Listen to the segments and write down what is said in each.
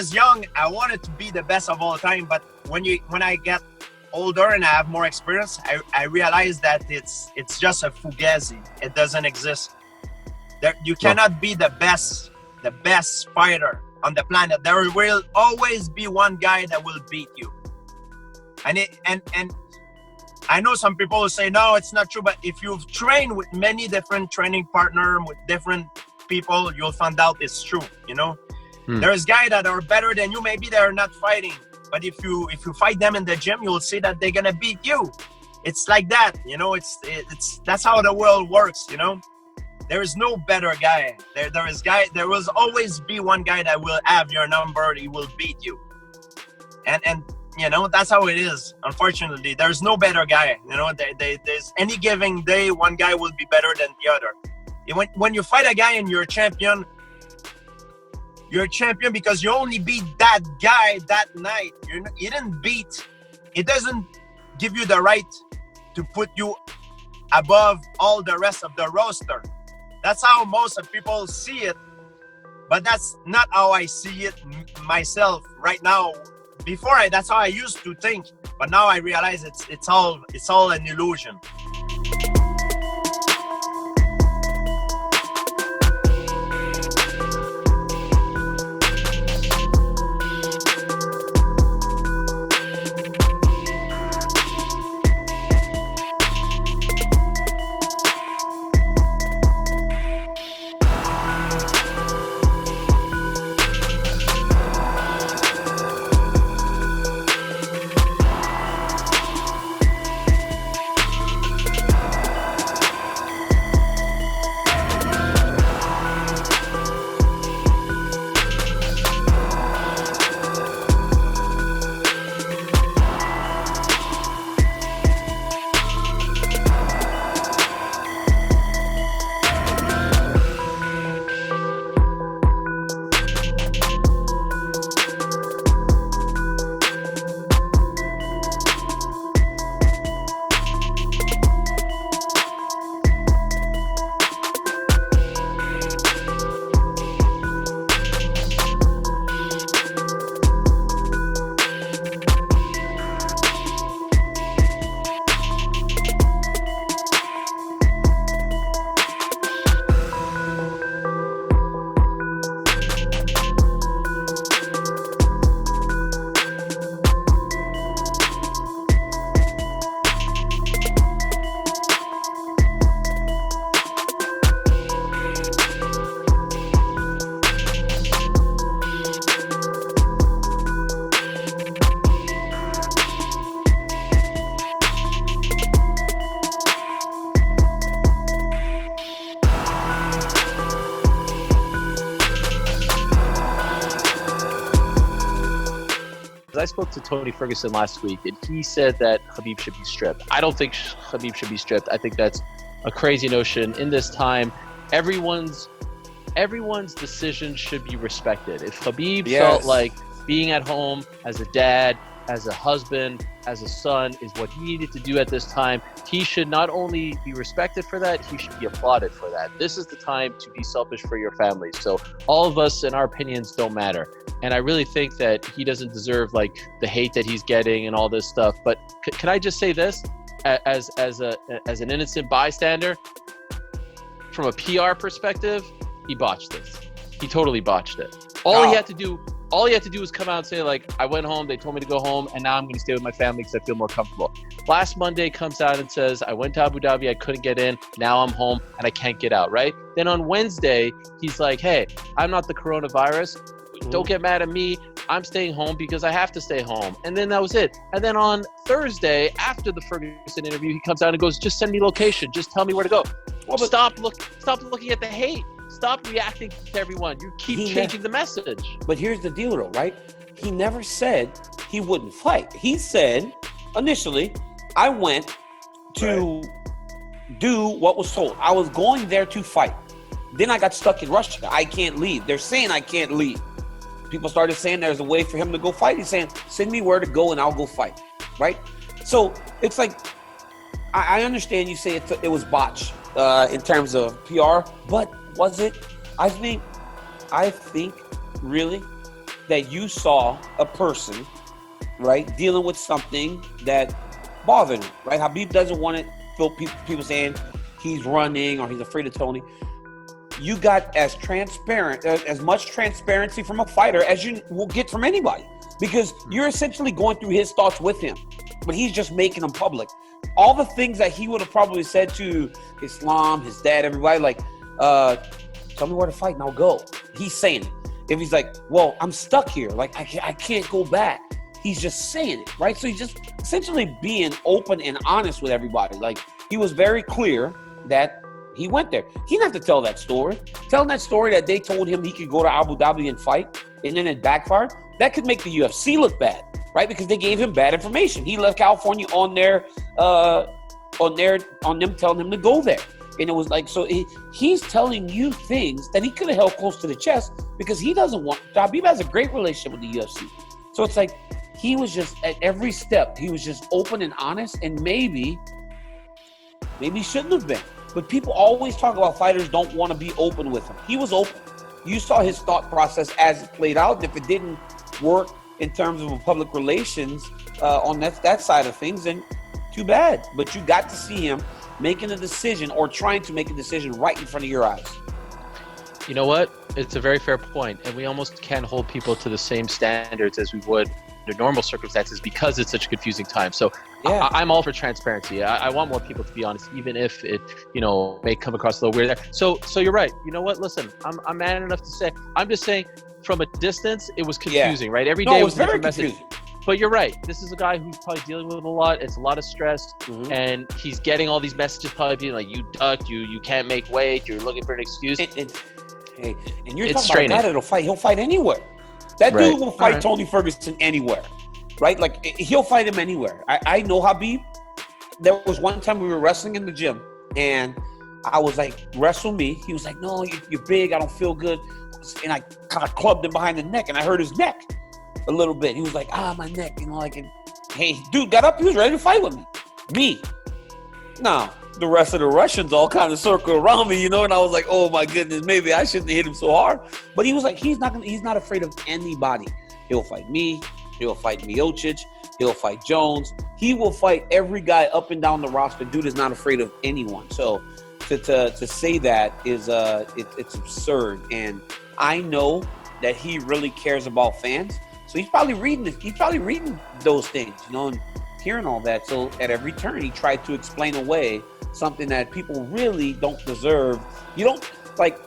was young, I wanted to be the best of all time. But when I get older and I have more experience, I realize that it's just a fugazi. It doesn't exist. You cannot be the best fighter on the planet. There will always be one guy that will beat you. And I know some people will say, no, it's not true. But if you've trained with many different training partners, with different people, you'll find out it's true, you know? There's guys that are better than you. Maybe they're not fighting. But if you fight them in the gym, you'll see that they're going to beat you. It's like that, you know? That's how the world works, you know? There is no better guy. There will always be one guy that will have your number. He will beat you. And you know, that's how it is. Unfortunately, there's no better guy. You know, there's any given day, one guy will be better than the other. When you fight a guy and you're a champion because you only beat that guy that night. You didn't beat. It doesn't give you the right to put you above all the rest of the roster. That's how most of people see it. But that's not how I see it myself right now. Before that's how I used to think, but now I realize it's all an illusion. I spoke to Tony Ferguson last week, and he said that Khabib should be stripped. I don't think Khabib should be stripped. I think that's a crazy notion. In this time, everyone's decision should be respected. If Khabib felt like being at home as a dad, as a husband, as a son is what he needed to do at this time, he should not only be respected for that, he should be applauded for that. This is the time to be selfish for your family. So all of us and our opinions don't matter. And I really think that he doesn't deserve like the hate that he's getting and all this stuff. But can I just say this as an innocent bystander? From a PR perspective, he botched this. He totally botched it. All he had to do was come out and say, like, I went home, they told me to go home, and now I'm going to stay with my family because I feel more comfortable. Last Monday comes out and says, I went to Abu Dhabi, I couldn't get in, now I'm home, and I can't get out, right? Then on Wednesday, he's like, hey, I'm not the coronavirus. Don't get mad at me. I'm staying home because I have to stay home. And then that was it. And then on Thursday, after the Ferguson interview, he comes out and goes, just send me location. Just tell me where to go. Well, stop looking at the hate. Stop reacting to everyone. You keep changing the message. But here's the deal, though, right? He never said he wouldn't fight. He said, initially, I went to do what was told. I was going there to fight. Then I got stuck in Russia. I can't leave. They're saying I can't leave. People started saying there's a way for him to go fight. He's saying, send me where to go and I'll go fight, right? So it's like, I understand you say it was botched in terms of PR, but was it? I think really that you saw a person, right, dealing with something that bothered him, right? Khabib doesn't want it. People saying he's running or he's afraid of Tony. You got as much transparency from a fighter as you will get from anybody, because you're essentially going through his thoughts with him, but he's just making them public. All the things that he would have probably said to Islam, his dad, everybody, like, tell me where to fight and I'll go. He's saying it. If he's like, well, I'm stuck here, like I can't go back. He's just saying it, right? So he's just essentially being open and honest with everybody. Like, he was very clear that he went there. He didn't have to tell that story. Telling that story that they told him he could go to Abu Dhabi and fight, and then it backfired, that could make the UFC look bad, right? Because they gave him bad information. He left California on them telling him to go there. And it was like, so he's telling you things that he could have held close to the chest, because he doesn't want. Khabib has a great relationship with the UFC. So it's like, he was just, at every step, he was just open and honest, and maybe he shouldn't have been. But people always talk about fighters don't want to be open with him. He was open. You saw his thought process as it played out. If it didn't work in terms of public relations on that side of things, then too bad. But you got to see him making a decision, or trying to make a decision, right in front of your eyes. You know what? It's a very fair point, and we almost can't hold people to the same standards as we would under normal circumstances, because it's such a confusing time. So yeah. I'm all for transparency. I want more people to be honest, even if it, may come across a little weird there. So you're right. You know what? Listen, I'm man enough to say, I'm just saying, from a distance, it was confusing, right? Every day it was a very different message. confusing. But you're right. This is a guy who's probably dealing with a lot. It's a lot of stress, and he's getting all these messages, probably being like, "You ducked, you can't make weight, you're looking for an excuse." And you're it's talking about a guy he'll fight anywhere. That right. dude will fight Tony Ferguson anywhere, right? Like, he'll fight him anywhere. I know Khabib. There was one time we were wrestling in the gym, and I was like, "Wrestle me." He was like, "No, you're big. I don't feel good." And I kind of clubbed him behind the neck, and I hurt his neck a little bit. He was like, my neck, hey, dude got up, he was ready to fight with me. Now, the rest of the Russians all kind of circled around me, and I was like, oh my goodness, maybe I shouldn't have hit him so hard. But he was like, he's not afraid of anybody. He'll fight me, he'll fight Miocic, he'll fight Jones, he will fight every guy up and down the roster. Dude is not afraid of anyone. So to say that is it's absurd. And I know that he really cares about fans. So he's probably reading those things, and hearing all that. So at every turn, he tried to explain away something that people really don't deserve. You don't, like,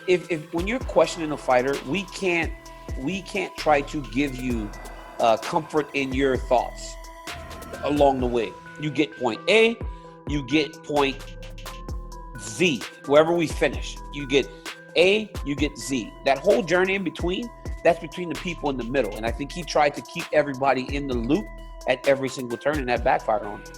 if when you're questioning a fighter, we can't try to give you comfort in your thoughts along the way. You get point A, you get point Z. Wherever we finish, you get A, you get Z. That whole journey in between, that's between the people in the middle. And I think he tried to keep everybody in the loop at every single turn, and that backfired on him.